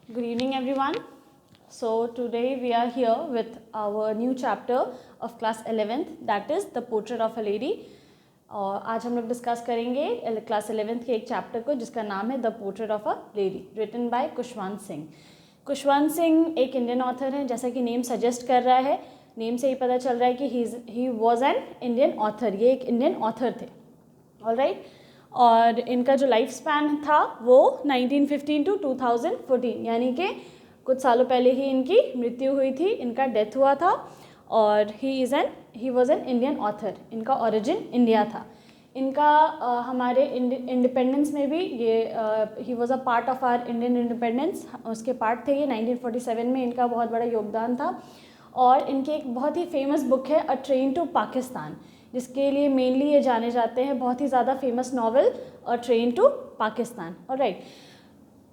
Good evening everyone. So today we are here with our new chapter of class 11th, that is the portrait of a lady. और आज हम लोग discuss करेंगे class 11th के एक chapter को जिसका नाम है the portrait of a lady, written by Khushwant Singh. Khushwant Singh एक इंडियन ऑथर हैं, जैसा कि नेम सजेस्ट कर रहा है. नेम से ही पता चल रहा है कि ही वॉज एन इंडियन ऑथर. ये एक इंडियन ऑथर थे. ऑलराइट. और इनका जो लाइफ स्पैन था वो 1915 टू 2014, यानी कि कुछ सालों पहले ही इनकी मृत्यु हुई थी, इनका डेथ हुआ था. और he was an Indian author. इनका ओरिजिन इंडिया था. इनका हमारे इंडिपेंडेंस में भी ये he was a part of our Indian independence, उसके पार्ट थे ये. 1947 में इनका बहुत बड़ा योगदान था. और इनकी एक बहुत ही फेमस बुक है अ ट्रेन टू पाकिस्तान, जिसके लिए मेनली ये जाने जाते हैं. बहुत ही ज़्यादा famous novel a train to Pakistan. Alright.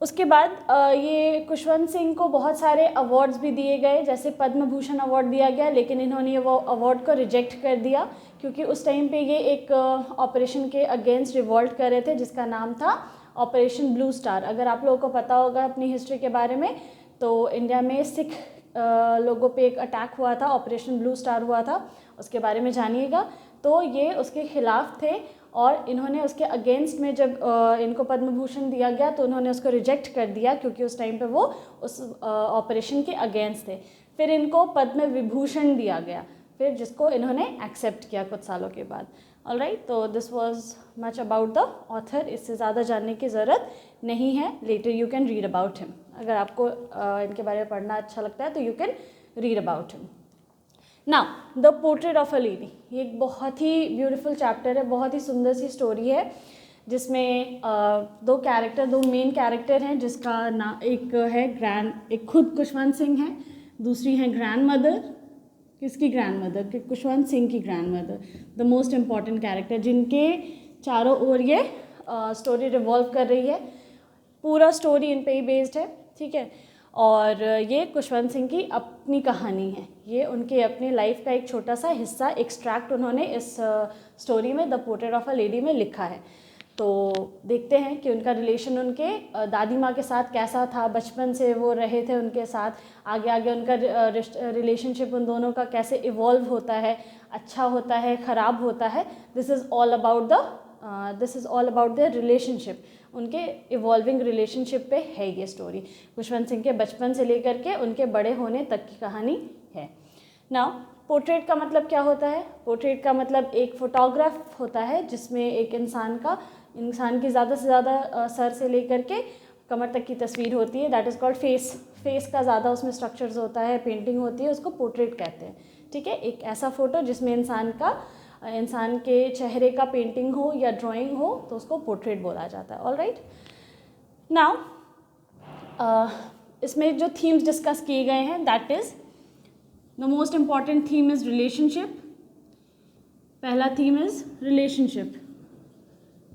उसके बाद ये खुशवंत सिंह को बहुत सारे अवार्ड्स भी दिए गए, जैसे पद्म भूषण अवार्ड दिया गया, लेकिन इन्होंने वो अवार्ड को रिजेक्ट कर दिया क्योंकि उस टाइम पे ये एक ऑपरेशन के अगेंस्ट रिवॉल्ट कर रहे थे जिसका नाम था ऑपरेशन ब्लू स्टार. अगर आप लोगों को पता होगा अपनी हिस्ट्री के बारे में, तो इंडिया में सिख लोगों पे एक अटैक हुआ था, ऑपरेशन ब्लू स्टार हुआ था, उसके बारे में जानिएगा. तो ये उसके खिलाफ थे और इन्होंने उसके अगेंस्ट में जब इनको पद्म भूषण दिया गया तो उन्होंने उसको रिजेक्ट कर दिया क्योंकि उस टाइम पे वो उस ऑपरेशन के अगेंस्ट थे. फिर इनको पद्म विभूषण दिया गया, फिर जिसको इन्होंने एक्सेप्ट किया कुछ सालों के बाद. ऑलराइट. तो this was much about the author. इससे ज़्यादा जानने की ज़रूरत नहीं है. Later you can read about him. अगर आपको इनके बारे में पढ़ना अच्छा लगता है तो you can read about him. Now the portrait of a lady, ये एक बहुत ही ब्यूटीफुल चैप्टर है, बहुत ही सुंदर सी स्टोरी है जिसमें दो मेन कैरेक्टर हैं, जिसका ना एक है एक खुद खुशवंत सिंह है, दूसरी है ग्रैंड मदर. किसकी ग्रैंड मदर? खुशवंत सिंह की grand mother. The most important character जिनके चारों ओर ये स्टोरी रिवॉल्व कर रही है. पूरा स्टोरी इन पे ही बेस्ड है. ठीक है. और ये खुशवंत सिंह की अपनी कहानी है. ये उनके अपने लाइफ का एक छोटा सा हिस्सा एक्सट्रैक्ट उन्होंने इस स्टोरी में the portrait of a lady में लिखा है. तो देखते हैं कि उनका रिलेशन उनके दादी माँ के साथ कैसा था, बचपन से वो रहे थे उनके साथ, आगे आगे उनका रिलेशनशिप उन दोनों का कैसे इवॉल्व होता है, अच्छा होता है, ख़राब होता है. This is all about the relationship. उनके इवॉल्विंग रिलेशनशिप पे है ये स्टोरी. खुशवंत सिंह के बचपन से लेकर के उनके बड़े होने तक की कहानी है. नाउ पोर्ट्रेट का मतलब क्या होता है? पोर्ट्रेट का मतलब एक फोटोग्राफ होता है जिसमें एक इंसान की ज़्यादा से ज़्यादा सर से लेकर के कमर तक की तस्वीर होती है. दैट इज़ कॉल्ड फेस का ज़्यादा उसमें स्ट्रक्चर्स होता है, पेंटिंग होती है, उसको पोर्ट्रेट कहते हैं. ठीक है. एक ऐसा फ़ोटो जिसमें इंसान के चेहरे का पेंटिंग हो या ड्राइंग हो तो उसको पोर्ट्रेट बोला जाता है. ऑलराइट. नाउ इसमें जो थीम्स डिस्कस किए गए हैं, that is the most important theme is relationship. पहला थीम इज़ रिलेशनशिप.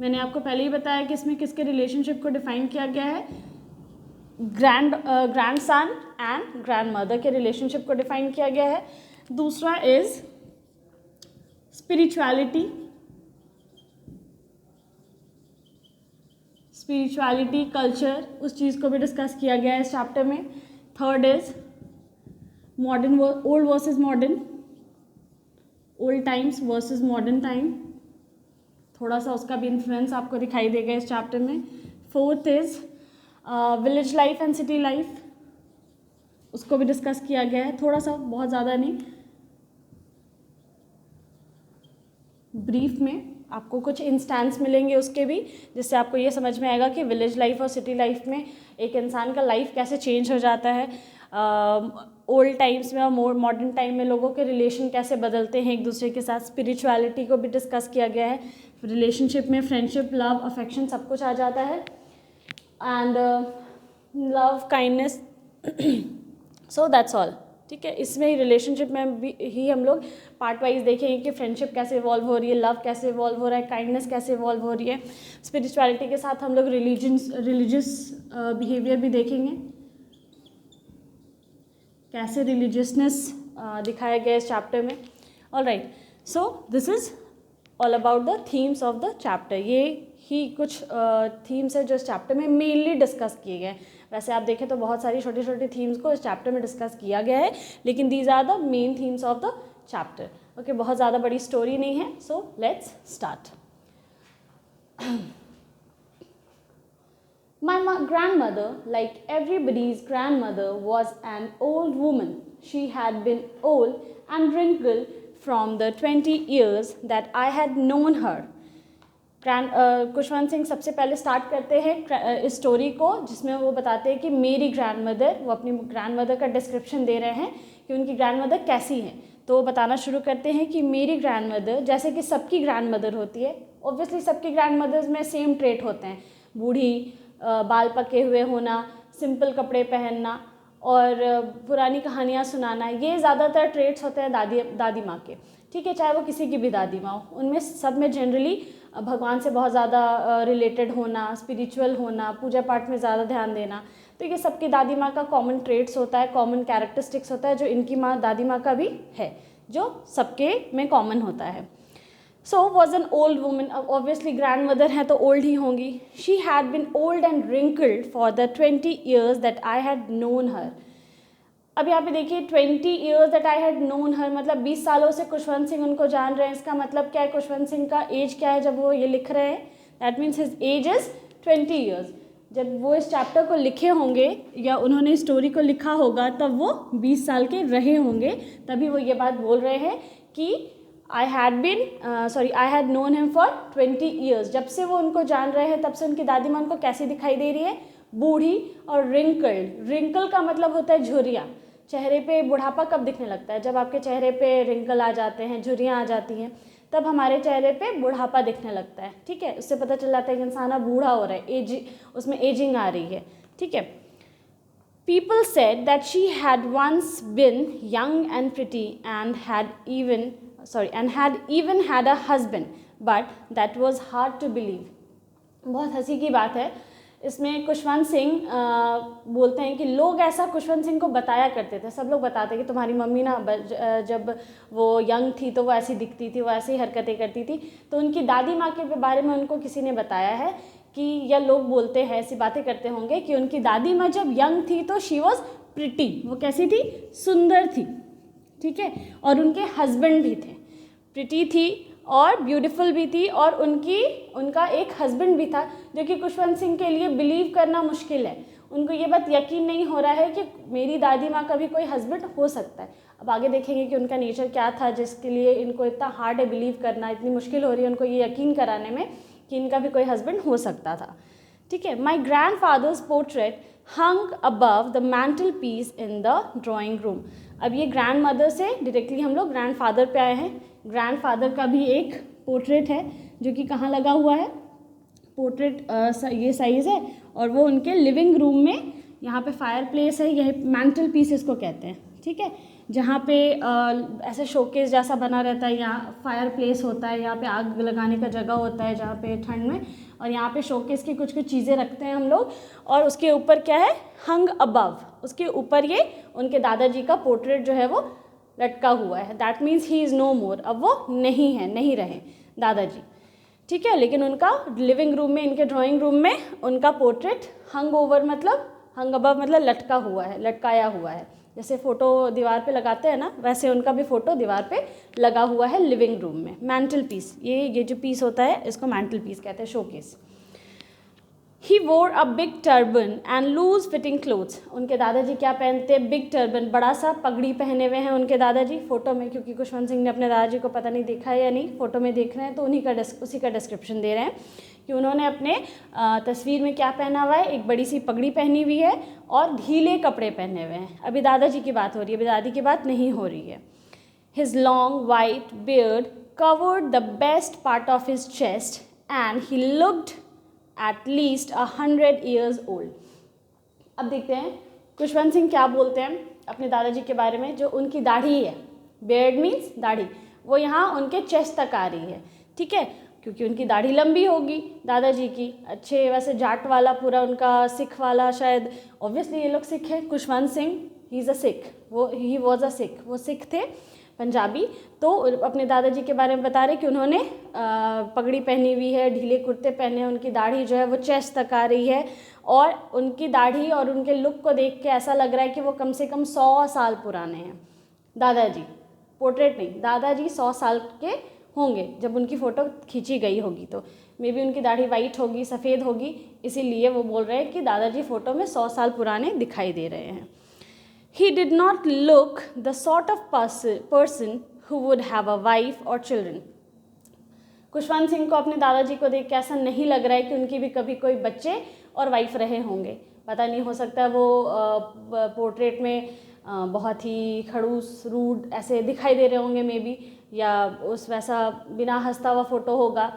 मैंने आपको पहले ही बताया कि इसमें किसके रिलेशनशिप को डिफाइन किया गया है. Grand son and grand mother के रिलेशनशिप को डिफाइन किया गया है. दूसरा इज़ स्पिरिचुअलिटी कल्चर, उस चीज़ को भी डिस्कस किया गया है इस चैप्टर में. Third is old versus modern, old times versus modern time. थोड़ा सा उसका भी इन्फ्लुएंस आपको दिखाई देगा इस चैप्टर में. Fourth is village life and city life, उसको भी डिस्कस किया गया है थोड़ा सा, बहुत ज़्यादा नहीं. ब्रीफ में आपको कुछ इंस्टेंस मिलेंगे उसके भी, जिससे आपको ये समझ में आएगा कि विलेज लाइफ और सिटी लाइफ में एक इंसान का लाइफ कैसे चेंज हो जाता है. ओल्ड टाइम्स में और मॉडर्न टाइम में लोगों के रिलेशन कैसे बदलते हैं एक दूसरे के साथ. स्पिरिचुअलिटी को भी डिस्कस किया गया है. रिलेशनशिप में फ्रेंडशिप, लव, अफेक्शन सब कुछ आ जाता है. And love, kindness. So that's all. ठीक है. इसमें रिलेशनशिप में भी ही हम लोग पार्ट वाइज देखेंगे कि फ्रेंडशिप कैसे इवॉल्व हो रही है, लव कैसे इवॉल्व हो रहा है, काइंडनेस कैसे इवॉल्व हो रही है. स्पिरिचुअलिटी के साथ हम लोग रिलीजियस बिहेवियर भी देखेंगे, कैसे रिलीजियसनेस दिखाया गया इस चैप्टर में. Alright. So this is all about the themes of the chapter. ये ही कुछ थीम्स है जो इस चैप्टर में मेनली डिस्कस किए गए हैं। वैसे आप देखें तो बहुत सारी छोटी छोटी थीम्स को इस चैप्टर में डिस्कस किया गया है, लेकिन these are the main themes of the chapter. Okay, बहुत ज़्यादा बड़ी स्टोरी नहीं है, so let's start. My grandmother, like everybody's grandmother, was an old woman. She had been old and wrinkled from the 20 years that I had known her. Khushwant Singh सबसे पहले start करते हैं इस स्टोरी को, जिसमें वो बताते हैं कि मेरी ग्रैंडमदर, वो अपनी ग्रैंडमदर का डिस्क्रिप्शन दे रहे हैं कि उनकी ग्रैंडमदर कैसी हैं। तो वो बताना शुरू करते हैं कि मेरी ग्रैंडमदर, जैसे कि सबकी ग्रैंडमदर होती है, ऑब्वियसली सबकी ग्रैंडमदर्स में सेम ट्रेट होते हैं, बूढ़ी, बाल पके हुए होना, सिंपल कपड़े पहनना और पुरानी कहानियाँ सुनाना, ये ज़्यादातर ट्रेट्स होते हैं दादी माँ के। ठीक है, चाहे वो किसी की भी दादी माँ हो, उनमें सब में जनरली भगवान से बहुत ज़्यादा रिलेटेड होना, स्पिरिचुअल होना, पूजा पाठ में ज़्यादा ध्यान देना, तो ये सबकी दादी माँ का कॉमन ट्रेट्स होता है, कॉमन कैरेक्टरिस्टिक्स होता है, जो इनकी माँ दादी माँ का भी है, जो सबके में कॉमन होता है। So was an old woman, अब ऑब्वियसली ग्रैंड मदर हैं तो ओल्ड ही होंगी। She had been old and wrinkled for the 20 years that I had known हर। अब यहाँ पे देखिए 20 years that I had known हर, मतलब 20 सालों से खुशवंत सिंह उनको जान रहे हैं। इसका मतलब क्या है, खुशवंत सिंह का एज क्या है जब वो ये लिख रहे हैं, that means his age is 20 years। जब वो इस चैप्टर को लिखे होंगे या उन्होंने इस स्टोरी को लिखा होगा तब वो 20 साल के रहे होंगे, तभी वो ये बात बोल रहे हैं कि I had known him for 20 years। जब से वो उनको जान रहे हैं तब से उनकी दादी माँ उनको कैसी दिखाई दे रही है, बूढ़ी और रिंकल्ड। रिंकल का मतलब होता है झुर्रियाँ। चेहरे पे बुढ़ापा कब दिखने लगता है, जब आपके चेहरे पे रिंकल आ जाते हैं, झुर्रियाँ आ जाती हैं, तब हमारे चेहरे पे बुढ़ापा दिखने लगता है। ठीक है, उससे पता चल जाता है कि इंसान अब बूढ़ा हो रहा है, उसमें एजिंग आ रही है। ठीक है, people said that she had once been young and pretty and had even had a husband, but that was hard to believe। बहुत हंसी की बात है, इसमें खुशवंत सिंह बोलते हैं कि लोग ऐसा खुशवंत सिंह को बताया करते थे, सब लोग बताते कि तुम्हारी मम्मी ना जब वो यंग थी तो वो ऐसी दिखती थी, वो ऐसी हरकतें करती थी। तो उनकी दादी माँ के बारे में उनको किसी ने बताया है कि, या लोग बोलते हैं, ऐसी बातें करते होंगे कि उनकी दादी माँ जब यंग थी तो शी वॉज प्रिटी, वो कैसी थी, सुंदर थी। ठीक है, और उनके हस्बैंड भी थे, प्रिटी थी और ब्यूटीफुल भी थी, और उनका एक हस्बैंड भी था, जो कि खुशवंत सिंह के लिए बिलीव करना मुश्किल है। उनको ये बात यकीन नहीं हो रहा है कि मेरी दादी माँ का भी कोई हस्बैंड हो सकता है। अब आगे देखेंगे कि उनका नेचर क्या था जिसके लिए इनको इतना हार्ड है बिलीव करना, इतनी मुश्किल हो रही है उनको ये यकीन कराने में कि इनका भी कोई हस्बैंड हो सकता था। ठीक है, my grandfather's portrait hung above the mantelpiece in the drawing room. अब ये ग्रैंड मदर से डायरेक्टली हम लोग ग्रैंड फादर पे आए हैं। ग्रैंड फादर का भी एक पोर्ट्रेट है जो कि कहाँ लगा हुआ है, पोर्ट्रेट ये साइज़ है, और वो उनके लिविंग रूम में, यहाँ पे फायर प्लेस है, यह मैंटल पीस इसको कहते हैं। ठीक है, जहाँ पे ऐसे शोकेस जैसा बना रहता है, यहाँ फायर प्लेस होता है, यहाँ पे आग लगाने का जगह होता है जहाँ पे ठंड में, और यहाँ पे शोकेस की कुछ चीज़ें रखते हैं हम लोग, और उसके ऊपर क्या है, हंग अबव, उसके ऊपर ये उनके दादाजी का पोर्ट्रेट जो है वो लटका हुआ है। That means he is no more, अब वो नहीं है, नहीं रहे दादाजी। ठीक है, लेकिन उनका लिविंग रूम में, इनके ड्राइंग रूम में उनका पोर्ट्रेट हंग ओवर, मतलब हंग अबव मतलब लटका हुआ है, लटकाया हुआ है। जैसे फ़ोटो दीवार पे लगाते हैं ना, वैसे उनका भी फ़ोटो दीवार पे लगा हुआ है लिविंग रूम में। मैंटल पीस, ये जो पीस होता है इसको मैंटल पीस कहते हैं, showcase. He wore a big turban and loose fitting clothes. उनके दादाजी क्या पहनते हैं, बिग टर्बन, बड़ा सा पगड़ी पहने हुए हैं उनके दादाजी फ़ोटो में, क्योंकि खुशवंत सिंह ने अपने दादाजी को पता नहीं देखा है या नहीं, फ़ोटो में देख रहे हैं तो उसी का डिस्क्रिप्शन दे रहे हैं कि उन्होंने अपने तस्वीर में क्या पहना हुआ है, एक बड़ी सी पगड़ी पहनी हुई है और ढीले कपड़े पहने हुए हैं। अभी दादाजी की बात हो रही है, अभी दादी की बात नहीं हो रही है। His long white beard covered the best part of his chest and he looked at least 100 years old। अब देखते हैं खुशवंत सिंह क्या बोलते हैं अपने दादाजी के बारे में। जो उनकी दाढ़ी है, बेयर्ड मीन्स दाढ़ी, वो यहाँ उनके चेस्ट तक आ रही है। ठीक है, क्योंकि उनकी दाढ़ी लंबी होगी दादाजी की। अच्छे वैसे जाट वाला पूरा उनका सिख वाला, शायद ऑब्वियसली ये लोग सिख है। Khushwant Singh he is a Sikh, he was अ सिख, वो सिख थे, पंजाबी। तो अपने दादाजी के बारे में बता रहे कि उन्होंने पगड़ी पहनी हुई है, ढीले कुर्ते पहने हैं, उनकी दाढ़ी जो है वो चेस्ट तक आ रही है और उनकी दाढ़ी और उनके लुक को देख के ऐसा लग रहा है कि वो कम से कम 100 साल पुराने हैं। दादाजी, पोर्ट्रेट नहीं, दादाजी 100 साल के होंगे जब उनकी फ़ोटो खींची गई होगी। तो मे बी उनकी दाढ़ी वाइट होगी, सफ़ेद होगी, इसीलिए वो बोल रहे हैं कि दादाजी फ़ोटो में 100 साल पुराने दिखाई दे रहे हैं। He did not look the sort of person who would have a wife or children. Khushwant Singh को अपने दादाजी को देख के ऐसा नहीं लग रहा है कि उनकी भी कभी कोई बच्चे और वाइफ रहे होंगे। पता नहीं, हो सकता है वो पोर्ट्रेट में बहुत ही खड़ूस, रूड ऐसे दिखाई दे रहे होंगे मे बी, या उस वैसा बिना हंसता हुआ फ़ोटो होगा,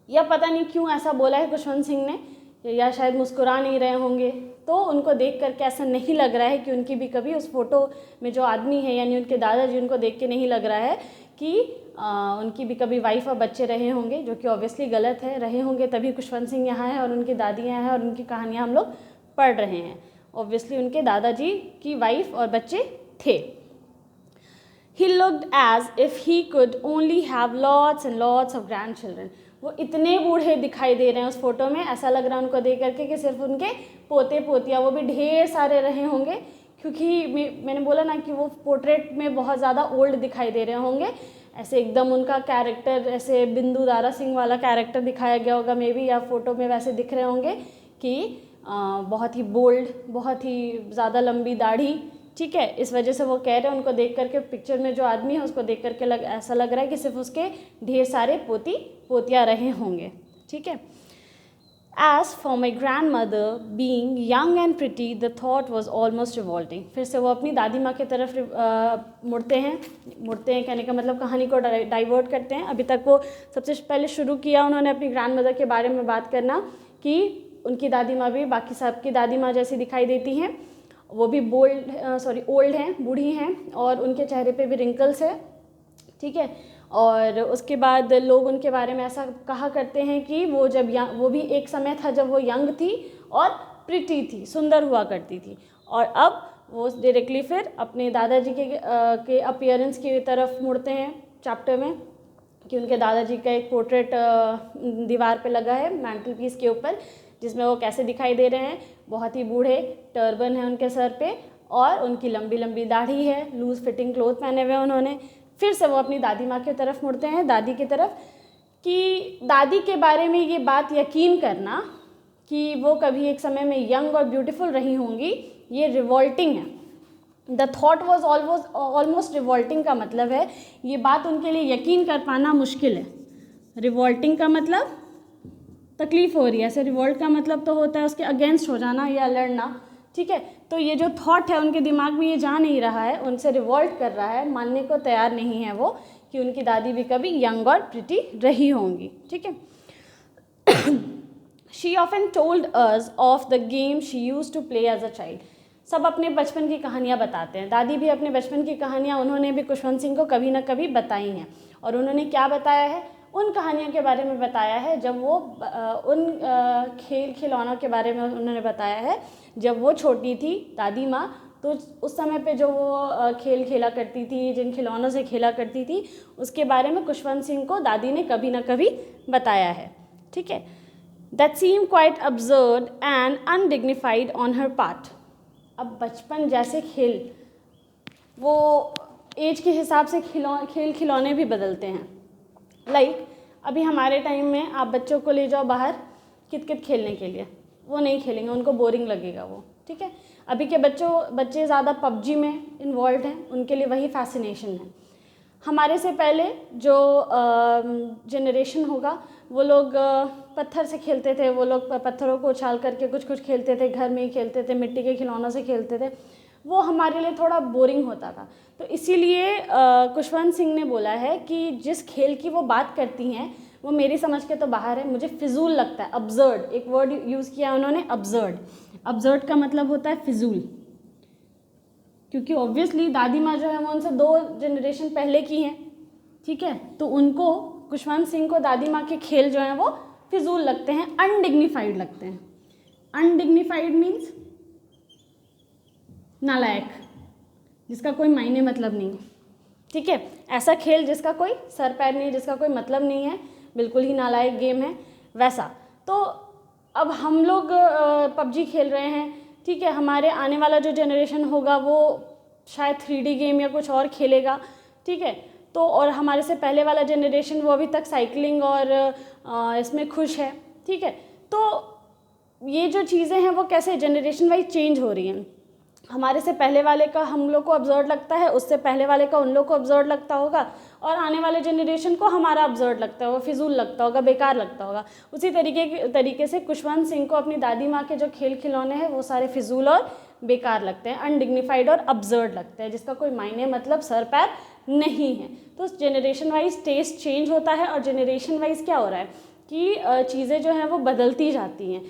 या पता नहीं क्यों ऐसा बोला है खुशवंत सिंह ने, या शायद मुस्कुरा नहीं रहे होंगे। तो उनको देख करके ऐसा नहीं लग रहा है कि उनकी भी कभी उस फोटो में जो आदमी है यानी उनके दादाजी, उनको देख के नहीं लग रहा है कि उनकी भी कभी वाइफ और बच्चे रहे होंगे, जो कि ऑब्वियसली गलत है। रहे होंगे तभी खुशवंत सिंह यहाँ हैं और उनकी दादियाँ हैं और उनकी कहानियाँ हम लोग पढ़ रहे हैं। ऑब्वियसली उनके दादाजी की वाइफ और बच्चे थे। He looked as if he could only have lots and lots of grandchildren. वो इतने बूढ़े दिखाई दे रहे हैं उस फोटो में, ऐसा लग रहा है उनको देख करके कि सिर्फ उनके पोते पोतियाँ, वो भी ढेर सारे रहे होंगे, क्योंकि मैंने बोला ना कि वो पोर्ट्रेट में बहुत ज़्यादा ओल्ड दिखाई दे रहे होंगे। ऐसे एकदम उनका कैरेक्टर ऐसे बिंदु दारा सिंह वाला कैरेक्टर दिखाया गया होगा मे बी, या फोटो में वैसे दिख रहे होंगे कि बहुत ही बोल्ड, बहुत ही ज़्यादा लंबी दाढ़ी, ठीक है। इस वजह से वो कह रहे हैं, उनको देख करके पिक्चर में जो आदमी है उसको देख करके ऐसा लग रहा है कि सिर्फ उसके ढेर सारे पोती पोतियाँ रहे होंगे, ठीक है। As for my grandmother being young and pretty, the thought was almost revolting. फिर से वो अपनी दादी माँ की तरफ मुड़ते हैं कहने का मतलब कहानी को डाइवर्ट करते हैं। अभी तक वो सबसे पहले शुरू किया उन्होंने अपनी ग्रैंड मदर के बारे में बात करना कि उनकी दादी माँ भी बाकी सबकी दादी माँ जैसी दिखाई देती हैं, वो भी ओल्ड हैं, बूढ़ी हैं और उनके चेहरे पे भी रिंकल्स है, ठीक है। और उसके बाद लोग उनके बारे में ऐसा कहा करते हैं कि वो भी एक समय था जब वो यंग थी और प्रिटी थी, सुंदर हुआ करती थी, और अब वो डायरेक्टली फिर अपने दादाजी के अपीयरेंस की तरफ मुड़ते हैं चैप्टर में, कि उनके दादाजी का एक पोर्ट्रेट दीवार पे लगा है मैंटल पीस के ऊपर, जिसमें वो कैसे दिखाई दे रहे हैं, बहुत ही बूढ़े, टर्बन है उनके सर पे और उनकी लंबी लंबी दाढ़ी है, लूज फिटिंग क्लोथ पहने हुए उन्होंने। फिर से वो अपनी दादी माँ की तरफ मुड़ते हैं, दादी की तरफ, कि दादी के बारे में ये बात यकीन करना कि वो कभी एक समय में यंग और ब्यूटीफुल रही होंगी, ये रिवॉल्टिंग है। The thought was almost revolting का मतलब है ये बात उनके लिए यकीन कर पाना मुश्किल है। रिवॉल्टिंग का मतलब तकलीफ़ हो रही है, ऐसे रिवॉल्ट का मतलब तो होता है उसके अगेंस्ट हो जाना या लड़ना, ठीक है। तो ये जो थॉट है उनके दिमाग में ये जा नहीं रहा है, उनसे रिवॉल्ट कर रहा है, मानने को तैयार नहीं है वो कि उनकी दादी भी कभी यंग और प्रिटी रही होंगी, ठीक है। She often told us of the game she used to play as a child. सब अपने बचपन की कहानियाँ बताते हैं, दादी भी अपने बचपन की कहानियाँ उन्होंने भी खुशवंत सिंह को कभी ना कभी बताई हैं। और उन्होंने क्या बताया है, उन कहानियों के बारे में बताया है जब वो उन खिलौनों के बारे में उन्होंने बताया है जब वो छोटी थी दादी माँ, तो उस समय पे जो वो खेल खेला करती थी, जिन खिलौनों से खेला करती थी, उसके बारे में खुशवंत सिंह को दादी ने कभी ना कभी बताया है, ठीक है। That seem quite absurd and undignified on her part. अब बचपन जैसे खेल, वो एज के हिसाब से खेल खिलौने भी बदलते हैं। लाइक अभी हमारे टाइम में आप बच्चों को ले जाओ बाहर कित खेलने के लिए, वो नहीं खेलेंगे, उनको बोरिंग लगेगा वो, ठीक है। अभी के बच्चे ज़्यादा पबजी में इन्वॉल्व हैं, उनके लिए वही फैसिनेशन है। हमारे से पहले जो जनरेशन होगा वो लोग पत्थर से खेलते थे, वो लोग पत्थरों को उछाल करके कुछ खेलते थे, घर में ही खेलते थे, मिट्टी के खिलौनों से खेलते थे, वो हमारे लिए थोड़ा बोरिंग होता था। तो इसीलिए खुशवंत सिंह ने बोला है कि जिस खेल की वो बात करती हैं वो मेरी समझ के तो बाहर है, मुझे फिजूल लगता है। अब्सर्ड एक वर्ड यूज़ किया उन्होंने, अब्सर्ड का मतलब होता है फिजूल, क्योंकि ऑब्वियसली दादी माँ जो है वो उनसे 2 जनरेशन पहले की हैं, ठीक है। तो उनको खुशवंत सिंह को दादी माँ के खेल जो हैं वो फिजूल लगते हैं, अनडिग्निफाइड लगते हैं। अनडिग्निफाइड मीन्स नालायक, जिसका कोई मायने मतलब नहीं, ठीक है, ऐसा खेल जिसका कोई सर पैर नहीं, जिसका कोई मतलब नहीं है, बिल्कुल ही नालायक गेम है वैसा। तो अब हम लोग पबजी खेल रहे हैं, ठीक है, हमारे आने वाला जो जनरेशन होगा वो शायद 3D गेम या कुछ और खेलेगा, ठीक है। तो और हमारे से पहले वाला जनरेशन वो अभी तक साइकिलिंग और इसमें खुश है, ठीक है। तो ये जो चीज़ें हैं वो कैसे जनरेशन वाइज चेंज हो रही हैं। हमारे से पहले वाले का हम लोग को अब्सर्ड लगता है, उससे पहले वाले का उन लोग को अब्सर्ड लगता होगा, और आने वाले जनरेशन को हमारा अब्सर्ड लगता होगा, फिजूल लगता होगा, बेकार लगता होगा। उसी तरीके से खुशवंत सिंह को अपनी दादी माँ के जो खेल खिलौने हैं वो सारे फिजूल और बेकार लगते हैं, अनडिग्निफाइड और अब्सर्ड लगते हैं, जिसका कोई मायने मतलब सर पैर नहीं है। तो जनरेशन वाइज टेस्ट चेंज होता है, और जनरेशन वाइज क्या हो रहा है कि चीज़ें जो हैं वो बदलती जाती हैं,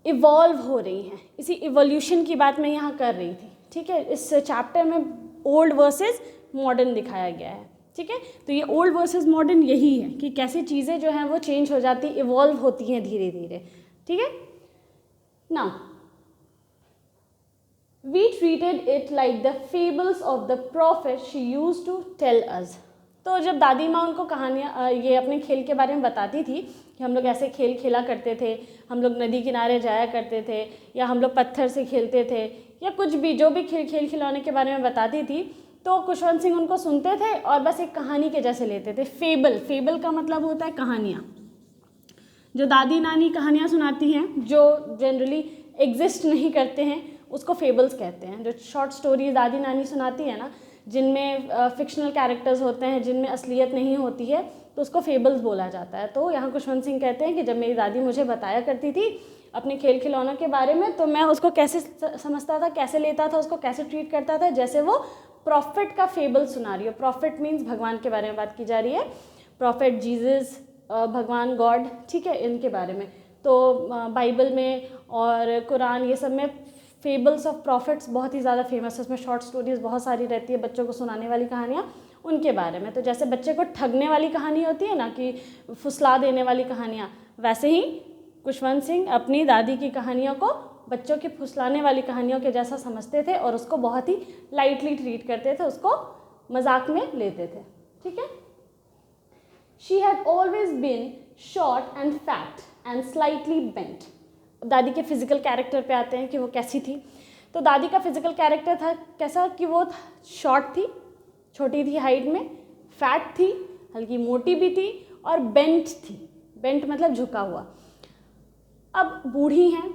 इवॉल्व हो रही हैं। इसी इवोल्यूशन की बात मैं यहाँ कर रही थी, ठीक है। इस चैप्टर में ओल्ड वर्सेस मॉडर्न दिखाया गया है, ठीक है। तो ये ओल्ड वर्सेस मॉडर्न यही है कि कैसे चीज़ें जो हैं वो चेंज हो जाती, इवॉल्व होती हैं धीरे धीरे, ठीक है ना। We treated it like the fables of the prophet she used to tell us. तो जब दादी माँ उनको कहानियाँ ये अपने खेल के बारे में बताती थी कि हम लोग ऐसे खेल खेला करते थे, हम लोग नदी किनारे जाया करते थे, या हम लोग पत्थर से खेलते थे, या कुछ भी जो भी खेल खिलौने के बारे में बताती थी, तो खुशवंत सिंह उनको सुनते थे और बस एक कहानी के जैसे लेते थे। फेबल का मतलब होता है कहानियाँ। जो दादी नानी कहानियाँ सुनाती हैं जो जनरली एग्जिस्ट नहीं करते हैं उसको फेबल्स कहते हैं। जो शॉर्ट स्टोरीज दादी नानी सुनाती है ना, जिनमें फिक्शनल कैरेक्टर्स होते हैं, जिनमें असलियत नहीं होती है, तो उसको फेबल्स बोला जाता है। तो यहाँ खुशवंत सिंह कहते हैं कि जब मेरी दादी मुझे बताया करती थी अपने खेल खिलौनों के बारे में, तो मैं उसको कैसे समझता था, कैसे लेता था, उसको कैसे ट्रीट करता था, जैसे वो प्रॉफिट का फेबल सुना रही हो। प्रॉफिट मीन्स भगवान के बारे में बात की जा रही है, प्रॉफिट जीसस, भगवान गॉड, ठीक है, इनके बारे में। तो बाइबल में और कुरान ये सब में फेबल्स ऑफ प्रॉफिट्स बहुत ही ज़्यादा फेमस है। उसमें शॉर्ट स्टोरीज बहुत सारी रहती है, बच्चों को सुनाने वाली कहानियाँ उनके बारे में। तो जैसे बच्चे को ठगने वाली कहानी होती है ना, कि फुसला देने वाली कहानियाँ, वैसे ही खुशवंत सिंह अपनी दादी की कहानियों को बच्चों की फुसलाने वाली कहानियों के जैसा समझते थे और उसको बहुत ही लाइटली ट्रीट करते थे, उसको मजाक में लेते थे, ठीक है। She had always been short and fat and slightly bent. दादी के फिजिकल कैरेक्टर पे आते हैं कि वो कैसी थी। तो दादी का फिजिकल कैरेक्टर था कैसा कि वो शॉर्ट थी, छोटी थी हाइट में, फैट थी, हल्की मोटी भी थी, और बेंट थी। बेंट मतलब झुका हुआ। अब बूढ़ी हैं,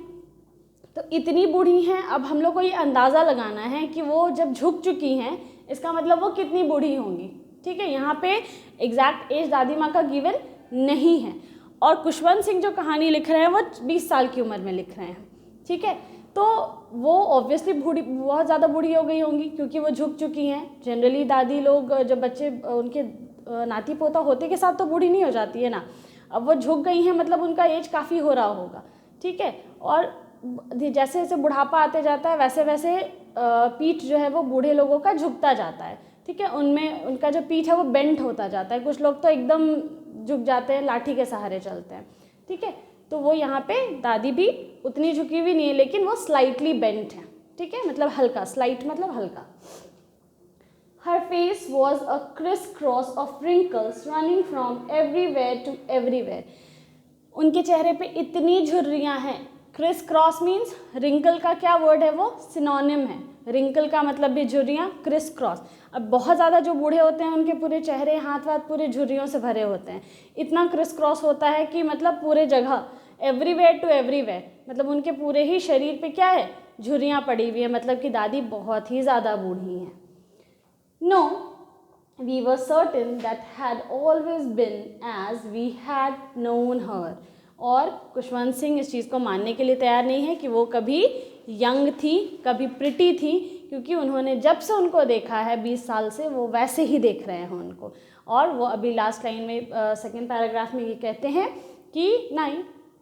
तो इतनी बूढ़ी हैं, अब हम लोग को ये अंदाज़ा लगाना है कि वो जब झुक चुकी हैं इसका मतलब वो कितनी बूढ़ी होंगी, ठीक है। यहाँ पे एग्जैक्ट एज दादी माँ का गिवन नहीं है, और खुशवंत सिंह जो कहानी लिख रहे हैं वो 20 साल की उम्र में लिख रहे हैं, ठीक है। तो वो ऑब्वियसली बूढ़ी, बहुत ज़्यादा बूढ़ी हो गई होंगी क्योंकि वो झुक चुकी हैं। जनरली दादी लोग जब बच्चे उनके नाती पोता होते के साथ तो बूढ़ी नहीं हो जाती है ना, अब वो झुक गई हैं मतलब उनका एज काफ़ी हो रहा होगा, ठीक है। और जैसे जैसे बुढ़ापा आते जाता है वैसे वैसे पीठ जो है वो बूढ़े लोगों का झुकता जाता है, ठीक है। उनमें उनका जो पीठ है वो बेंट होता जाता है। कुछ लोग तो एकदम झुक जाते हैं, लाठी के सहारे चलते हैं, ठीक है। तो वो यहाँ पे दादी भी उतनी झुकी हुई नहीं है, लेकिन वो स्लाइटली बेंट है, ठीक है, मतलब हल्का, स्लाइट मतलब हल्का। Her face was a criss-cross of wrinkles running from everywhere to everywhere. उनके चेहरे पे इतनी झुर्रियाँ हैं। क्रिस क्रॉस मीन्स रिंकल का क्या वर्ड है, वो सिनोनिम है। रिंकल का मतलब भी झुर्रियाँ, क्रिस क्रॉस। अब बहुत ज़्यादा जो बूढ़े होते हैं उनके पूरे चेहरे हाथ वाथ पूरे झुर्रियों से भरे होते हैं। इतना क्रिस क्रॉस होता है कि मतलब पूरे जगह, एवरीवेयर टू एवरीवेयर, मतलब उनके पूरे ही शरीर पे क्या है, झुर्रियाँ पड़ी हुई है, मतलब कि दादी बहुत ही ज़्यादा बूढ़ी हैं। No, we were certain that had always been as we had known her. और खुशवंत सिंह इस चीज़ को मानने के लिए तैयार नहीं है कि वो कभी यंग थी, कभी प्रिटी थी, क्योंकि उन्होंने जब से उनको देखा है 20 साल से वो वैसे ही देख रहे हैं उनको। और वो अभी लास्ट लाइन में सेकंड पैराग्राफ में ये कहते हैं कि नहीं,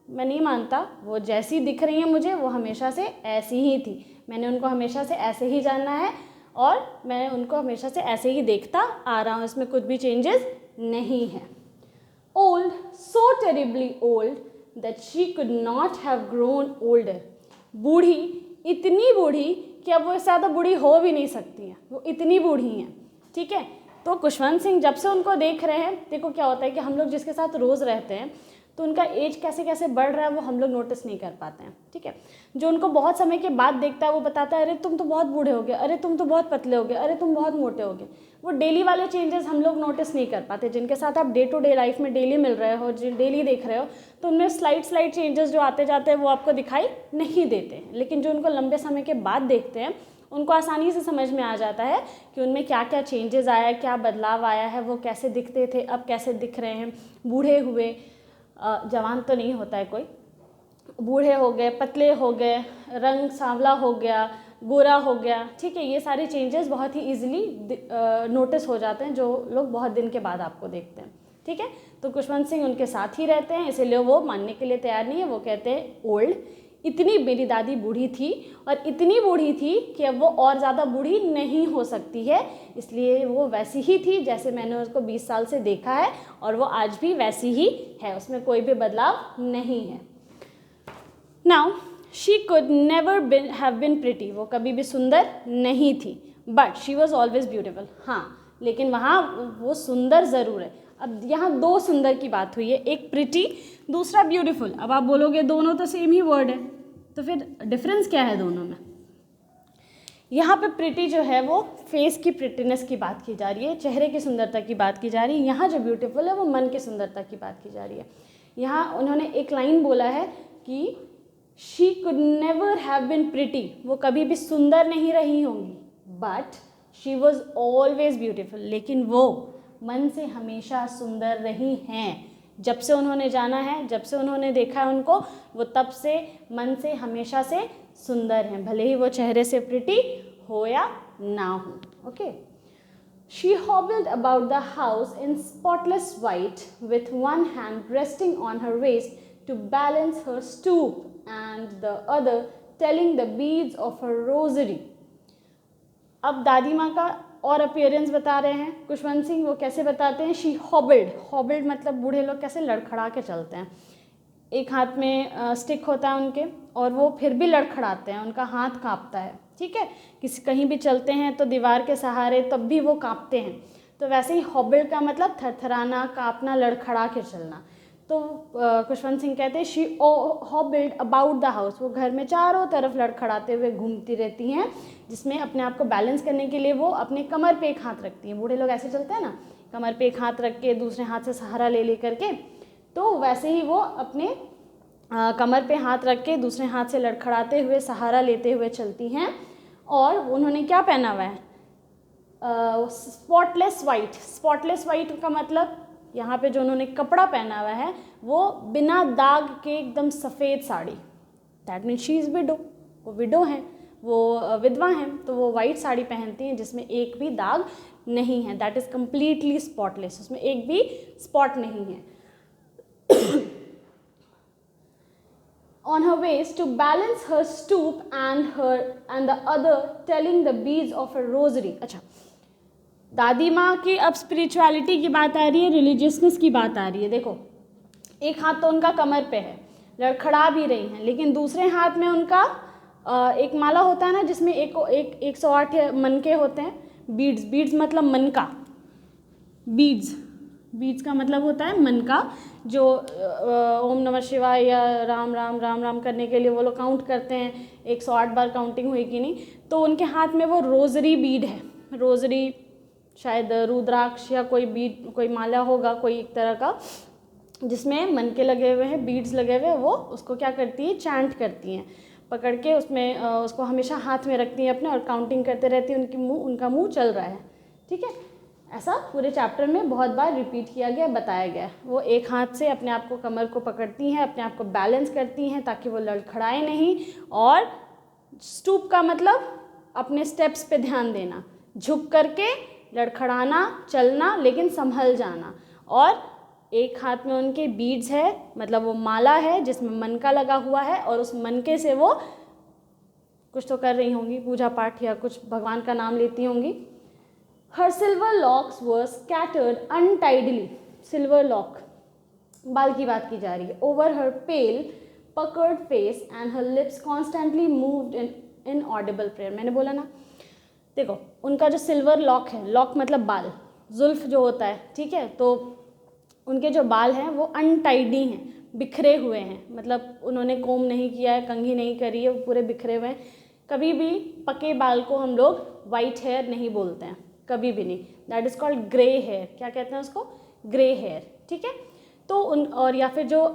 मैं नहीं मानता, वो जैसी दिख रही हैं मुझे वो हमेशा से ऐसी ही थी, मैंने उनको हमेशा से ऐसे ही जानना है और मैं उनको हमेशा से ऐसे ही देखता आ रहा हूँ, इसमें कुछ भी चेंजेस नहीं है। Old, so terribly old that she could not have grown older. बूढ़ी, इतनी बूढ़ी कि अब वो इससे ज़्यादा बूढ़ी हो भी नहीं सकती हैं, वो इतनी बूढ़ी हैं, ठीक है। तो खुशवंत सिंह जब से उनको देख रहे हैं, देखो क्या होता है कि हम लोग जिसके साथ रोज़ रहते हैं तो उनका एज कैसे कैसे बढ़ रहा है वो हम लोग नोटिस नहीं कर पाते हैं, ठीक है। जो उनको बहुत समय के बाद देखता है वो बताता है अरे तुम तो बहुत बूढ़े हो गए, अरे तुम तो बहुत पतले हो गए, अरे तुम बहुत मोटे हो गए। वो डेली वाले चेंजेस हम लोग नोटिस नहीं कर पाते। जिनके साथ आप डे टू डे लाइफ में डेली मिल रहे हो, जो डेली देख रहे हो, तो उनमें स्लाइट चेंजेस जो आते जाते हैं वो आपको दिखाई नहीं देते हैं। लेकिन जो उनको लंबे समय के बाद देखते हैं उनको आसानी से समझ में आ जाता है कि उनमें क्या क्या चेंजेस आया है, क्या बदलाव आया है, वो कैसे दिखते थे अब कैसे दिख रहे हैं, बूढ़े हुए, जवान तो नहीं होता है कोई, बूढ़े हो गए, पतले हो गए, रंग सांवला हो गया, गोरा हो गया, ठीक है। ये सारे चेंजेस बहुत ही इजीली नोटिस हो जाते हैं जो लोग बहुत दिन के बाद आपको देखते हैं, ठीक है। तो खुशवंत सिंह उनके साथ ही रहते हैं, इसीलिए वो मानने के लिए तैयार नहीं है। वो कहते हैं ओल्ड, इतनी मेरी दादी बूढ़ी थी और इतनी बूढ़ी थी कि अब वो और ज़्यादा बूढ़ी नहीं हो सकती है, इसलिए वो वैसी ही थी जैसे मैंने उसको 20 साल से देखा है और वो आज भी वैसी ही है, उसमें कोई भी बदलाव नहीं है। Now she could never have been pretty, वो कभी भी सुंदर नहीं थी, but she was always beautiful. हाँ, लेकिन वहाँ वो सुंदर ज़रूर है। अब यहाँ दो सुंदर की बात हुई है, एक प्रिटी, दूसरा ब्यूटीफुल। अब आप बोलोगे दोनों तो सेम ही वर्ड है, तो फिर डिफरेंस क्या है दोनों में? यहाँ पे प्रिटी जो है वो फेस की प्रिटीनेस की बात की जा रही है, चेहरे की सुंदरता की बात की जा रही है। यहाँ जो ब्यूटीफुल है वो मन की सुंदरता की बात की जा रही है। यहाँ उन्होंने एक लाइन बोला है कि she could never have been pretty, वो कभी भी सुंदर नहीं रही होंगी, but she was always beautiful, लेकिन वो मन से हमेशा सुंदर रही हैं। जब से उन्होंने जाना है, जब से उन्होंने देखा है उनको, वो तब से मन से हमेशा से सुंदर हैं, भले ही वो चेहरे से प्रिटी हो या ना हो। Okay, she hobbled about the house in spotless white with one hand resting on her waist to balance her stoop and the other telling the beads of her rosary. अब दादी माँ का और अपीयरेंस बता रहे हैं खुशवंत सिंह। वो कैसे बताते हैं? शी हॉबल्ड, हॉबल्ड मतलब बूढ़े लोग कैसे लड़खड़ा के चलते हैं, एक हाथ में स्टिक होता है उनके और वो फिर भी लड़खड़ाते हैं, उनका हाथ कांपता है, ठीक है। किसी कहीं भी चलते हैं तो दीवार के सहारे तब भी वो कांपते हैं। तो वैसे ही हॉबल्ड का मतलब थरथराना, कांपना, लड़खड़ा के चलना। तो खुशवंत सिंह कहते हैं she hobbled about the house, वो घर में चारों तरफ लड़खड़ाते हुए घूमती रहती हैं, जिसमें अपने आप को बैलेंस करने के लिए वो अपने कमर पे एक हाथ रखती हैं। बूढ़े लोग ऐसे चलते हैं ना, कमर पे एक हाथ रख के दूसरे हाथ से सहारा ले करके, तो वैसे ही वो अपने कमर पे हाथ रख के दूसरे हाथ से लड़खड़ाते हुए, सहारा लेते हुए चलती हैं। और उन्होंने क्या पहना हुआ है? Spotless white. स्पॉटलेस वाइट का मतलब यहाँ पे जो उन्होंने कपड़ा पहना हुआ है वो बिना दाग के एकदम सफ़ेद sari, that means she is window, वो विडो हैं, वो विधवा हैं, तो वो वाइट साड़ी पहनती हैं जिसमें एक भी दाग नहीं है, दैट इज़ कम्प्लीटली स्पॉटलेस, उसमें एक भी स्पॉट नहीं है। On her waist to balance her stoop and the other telling the beads of her rosary। अच्छा, दादी माँ की अब स्पिरिचुअलिटी की बात आ रही है, रिलीजियसनेस की बात आ रही है। देखो, एक हाथ तो उनका कमर पे है, लड़खड़ा भी रही हैं, लेकिन दूसरे हाथ में उनका एक माला होता है ना जिसमें एक 108 मनके होते हैं। बीड्स मतलब मन का, बीड्स का मतलब होता है मन का, जो ओम नमः शिवाय या राम राम राम राम करने के लिए वो लोग काउंट करते हैं, 108 बार काउंटिंग हुई कि नहीं। तो उनके हाथ में वो रोजरी बीड है, रोजरी शायद रुद्राक्ष या कोई बीड, कोई माला होगा कोई एक तरह का, जिसमें मन के लगे हुए हैं, बीड्स लगे हुए हैं। वो उसको क्या करती है? चैंट करती हैं, पकड़ के उसमें उसको हमेशा हाथ में रखती हैं अपने और काउंटिंग करते रहती हैं। उनका मुंह चल रहा है, ठीक है। ऐसा पूरे चैप्टर में बहुत बार रिपीट किया गया, बताया गया। वो एक हाथ से अपने आप को, कमर को पकड़ती हैं, अपने आप को बैलेंस करती हैं ताकि वो लड़खड़ाए नहीं। और स्टूप का मतलब अपने स्टेप्स पे ध्यान देना, झुक करके लड़खड़ाना, चलना, लेकिन संभल जाना। और एक हाथ में उनके बीड्स है, मतलब वो माला है जिसमें मन का लगा हुआ है, और उस मनके से वो कुछ तो कर रही होंगी, पूजा पाठ या कुछ भगवान का नाम लेती होंगी। Her silver locks were scattered untidily, silver lock, बाल की बात की जा रही है। Over her pale puckered face and her lips constantly moved inaudible prayer. मैंने बोला ना, देखो उनका जो सिल्वर लॉक है, लॉक मतलब बाल, जुल्फ जो होता है, ठीक है, तो उनके जो बाल हैं वो अनटाइडी हैं, बिखरे हुए हैं, मतलब उन्होंने कोम नहीं किया है, कंघी नहीं करी है, वो पूरे बिखरे हुए हैं। कभी भी पके बाल को हम लोग वाइट हेयर नहीं बोलते हैं, कभी भी नहीं। That is called grey hair. क्या कहते हैं उसको? ग्रे हेयर, ठीक है। तो और या फिर जो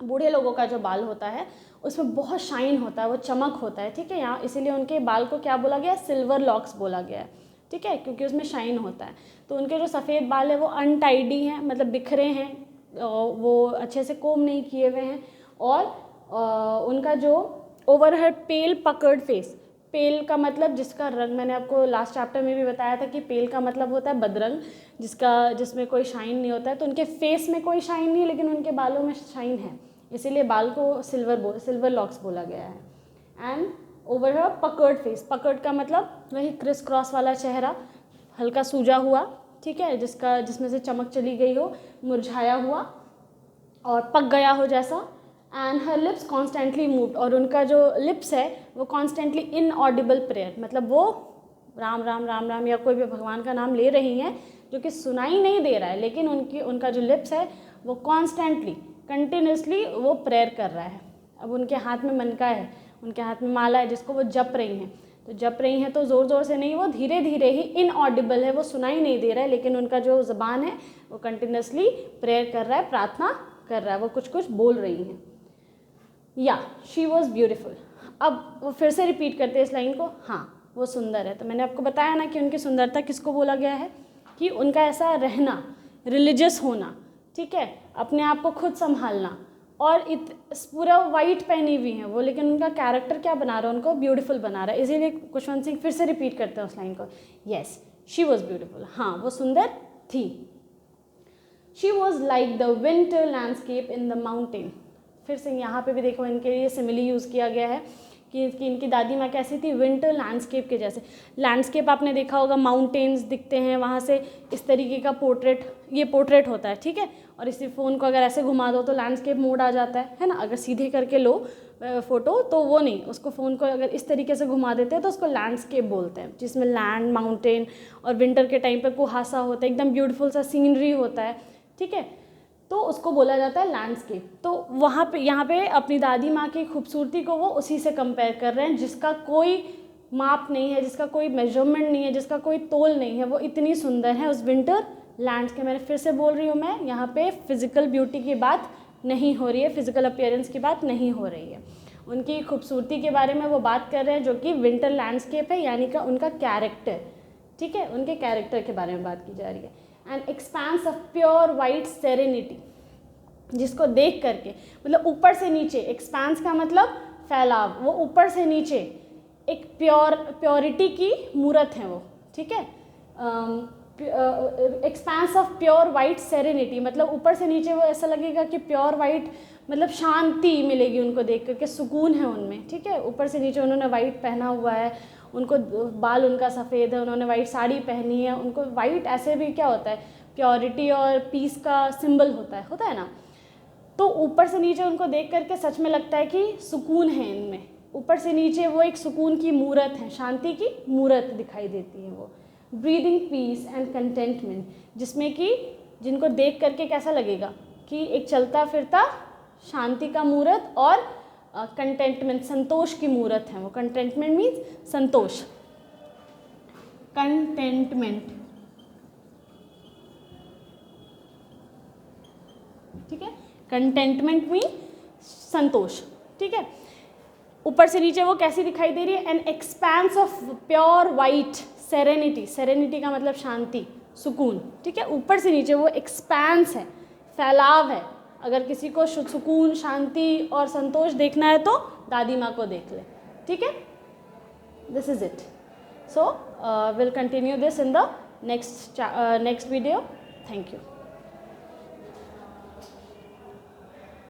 बूढ़े लोगों का जो बाल होता है उसमें बहुत शाइन होता है, वो चमक होता है, ठीक है। यहाँ इसीलिए उनके बाल को क्या बोला गया है? सिल्वर लॉक्स बोला गया है, ठीक है, क्योंकि उसमें शाइन होता है। तो उनके जो सफ़ेद बाल है वो अनटाइडी हैं, मतलब बिखरे हैं, वो अच्छे से कोम नहीं किए हुए हैं, और उनका जो over her pale puckered face, पेल का मतलब जिसका रंग, मैंने आपको लास्ट चैप्टर में भी बताया था कि पेल का मतलब होता है बदरंग, जिसमें कोई शाइन नहीं होता है। तो उनके फेस में कोई शाइन नहीं है, लेकिन उनके बालों में शाइन है, इसीलिए बाल को सिल्वर लॉक्स बोला गया है। And over her puckered face, puckered का मतलब वही क्रिस क्रॉस वाला चेहरा, हल्का सूजा हुआ, ठीक है, जिसमें से चमक चली गई हो, मुरझाया हुआ और पक गया हो जैसा। And her lips constantly moved, और उनका जो लिप्स है वो कॉन्स्टेंटली इनऑडिबल प्रेयर, मतलब वो राम राम राम राम या कोई भी भगवान का नाम ले रही हैं जो कि सुनाई नहीं दे रहा है, लेकिन उनका जो लिप्स है वो कॉन्स्टेंटली कंटिन्यूसली वो प्रेयर कर रहा है। अब उनके हाथ में मनका है, उनके हाथ में माला है जिसको वो जप रही हैं, तो जप रही हैं तो ज़ोर ज़ोर से नहीं, वो धीरे धीरे ही इनऑडिबल है, वो सुनाई नहीं दे रहा है, लेकिन उनका जो ज़बान है वो कंटिन्यूसली प्रेयर कर रहा है, प्रार्थना कर रहा है, वो कुछ कुछ बोल रही हैं। या शी वॉज ब्यूटिफुल। अब वो फिर से रिपीट करते हैं इस लाइन को, हाँ वो सुंदर है। तो मैंने आपको बताया ना कि उनकी सुंदरता किसको बोला गया है, कि उनका ऐसा रहना, रिलीजियस होना, ठीक है, अपने आप को खुद संभालना, और पूरा वाइट पहनी हुई हैं वो, लेकिन उनका कैरेक्टर क्या बना रहा है, उनको ब्यूटीफुल बना रहा है। इसीलिए खुशवंत सिंह फिर से रिपीट करते हैं उस लाइन को, येस शी वॉज ब्यूटीफुल, हाँ वो सुंदर थी। She was like the winter landscape in the mountain. फिर से यहाँ पे भी देखो इनके लिए सिमिली यूज़ किया गया है कि इनकी दादी माँ कैसी थी, विंटर लैंडस्केप के जैसे। लैंडस्केप आपने देखा होगा, माउंटेन्स दिखते हैं, वहाँ से इस तरीके का पोर्ट्रेट, ये पोर्ट्रेट होता है, ठीक है, और इसी फ़ोन को अगर ऐसे घुमा दो तो लैंडस्केप मोड आ जाता है ना। अगर सीधे करके लो फ़ोटो तो वो नहीं, उसको फ़ोन को अगर इस तरीके से घुमा देते हैं तो उसको लैंडस्केप बोलते हैं, जिसमें लैंड, माउंटेन और विंटर के टाइम पर कुहासा होता है, एकदम ब्यूटीफुल सा सीनरी होता है, ठीक है, तो उसको बोला जाता है लैंडस्केप। तो वहाँ पे यहाँ पे अपनी दादी माँ की खूबसूरती को वो उसी से कंपेयर कर रहे हैं, जिसका कोई माप नहीं है, जिसका कोई मेजरमेंट नहीं है, जिसका कोई तोल नहीं है, वो इतनी सुंदर है उस विंटर लैंड्स के। मैंने फिर से बोल रही हूँ, मैं यहाँ पे फिज़िकल ब्यूटी की बात नहीं हो रही है, फिज़िकल अपीयरेंस की बात नहीं हो रही है, उनकी खूबसूरती के बारे में वो बात कर रहे हैं, जो कि विंटर लैंडस्केप है, यानी कि उनका कैरेक्टर, ठीक है, उनके कैरेक्टर के बारे में बात की जा रही है। And expanse of pure white serenity, जिसको देख करके, मतलब ऊपर से नीचे, एक्सपांस का मतलब फैलाव, वो ऊपर से नीचे एक प्योरिटी की मूरत है वो, ठीक है। Expanse of pure white serenity, मतलब ऊपर से नीचे वो ऐसा लगेगा कि प्योर वाइट, मतलब शांति मिलेगी उनको देख करके, सुकून है उनमें, ठीक है। ऊपर से नीचे उन्होंने वाइट पहना हुआ है, उनको बाल उनका सफ़ेद है, उन्होंने वाइट साड़ी पहनी है, उनको वाइट ऐसे भी क्या होता है, प्योरिटी और पीस का सिंबल होता है ना। तो ऊपर से नीचे उनको देख करके सच में लगता है कि सुकून है इनमें, ऊपर से नीचे वो एक सुकून की मूरत है, शांति की मूरत दिखाई देती है वो। ब्रीदिंग पीस एंड कंटेंटमेंट, जिसमें कि जिनको देख करके कैसा लगेगा कि एक चलता फिरता शांति का मूरत, और कंटेंटमेंट, संतोष की मूरत है वो। कंटेंटमेंट मीन्स संतोष, कंटेंटमेंट, ठीक है, कंटेंटमेंट मीन संतोष, ठीक है। ऊपर से नीचे वो कैसी दिखाई दे रही है, an expense of pure white serenity, serenity का मतलब शांति, सुकून, ठीक है। ऊपर से नीचे वो एक्सपेंस है, फैलाव है। अगर किसी को सुकून, शांति और संतोष देखना है तो दादी माँ को देख ले, ठीक है। This is it. So will continue this in the next video. Thank you.